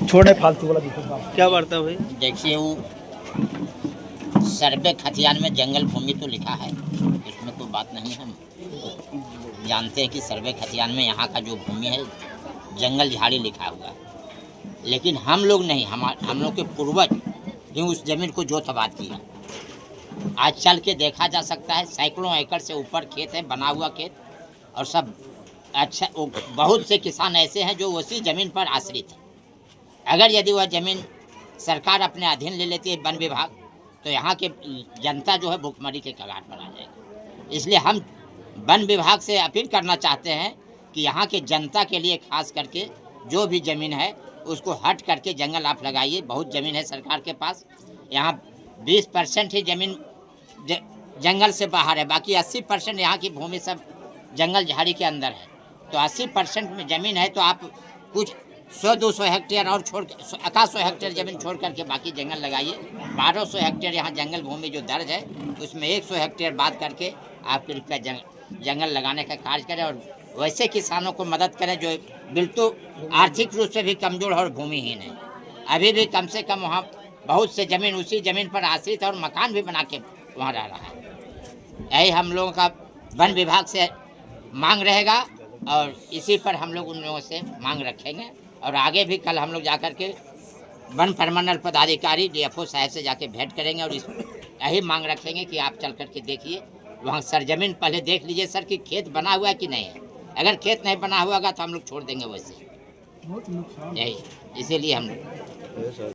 छोड़े फालतू वाला दिखा। क्या वार्ता भाई? देखिए वो सर्वे खतियान में जंगल भूमि तो लिखा है, उसमें कोई बात नहीं है। हम जानते हैं कि सर्वे खतियान में यहाँ का जो भूमि है जंगल झाड़ी लिखा हुआ है, लेकिन हम लोग नहीं, हम लोग के पूर्वज भी उस जमीन को जोतबाद किया। आज चल के देखा जा सकता है, सैकड़ों एकड़ से ऊपर खेत है, बना हुआ खेत, और सब अच्छा। बहुत से किसान ऐसे हैं जो उसी ज़मीन पर आश्रित हैं। अगर यदि वह ज़मीन सरकार अपने अधीन ले लेती है, वन विभाग, तो यहाँ के जनता जो है भुखमरी के कगार पर आ जाएगी। इसलिए हम वन विभाग से अपील करना चाहते हैं कि यहाँ के जनता के लिए खास करके जो भी ज़मीन है उसको हट करके जंगल आप लगाइए। बहुत ज़मीन है सरकार के पास, यहाँ 20% ही ज़मीन जंगल से बाहर है, बाकी 80% यहाँ की भूमि सब जंगल झाड़ी के अंदर है। तो 80% में ज़मीन है, तो आप कुछ 100-200 हेक्टेयर और छोड़ 100 हेक्टेयर ज़मीन छोड़ करके बाकी जंगल लगाइए। 1200 हेक्टेयर यहाँ जंगल भूमि जो दर्ज है, उसमें 100 हेक्टेयर बात करके आप कृपया जंगल लगाने का कार्य करें, और वैसे किसानों को मदद करें जो बिल्कुल आर्थिक रूप से भी कमज़ोर और भूमिहीन है। अभी भी कम से कम वहाँ बहुत से ज़मीन उसी ज़मीन पर आश्रित है और मकान भी बना के वहाँ रह रहा है। यही हम लोगों का वन विभाग से मांग रहेगा, और इसी पर हम लोग उन लोगों से मांग रखेंगे। और आगे भी कल हम लोग जाकर के वन परमानल पदाधिकारी DFO साहब से जाके भेंट करेंगे, और इस यही मांग रखेंगे कि आप चल करके देखिए वहाँ सरजमीन पहले देख लीजिए सर कि खेत बना हुआ है कि नहीं है। अगर खेत नहीं बना हुआ होगा तो हम लोग छोड़ देंगे वैसे, यही इसीलिए हम लोग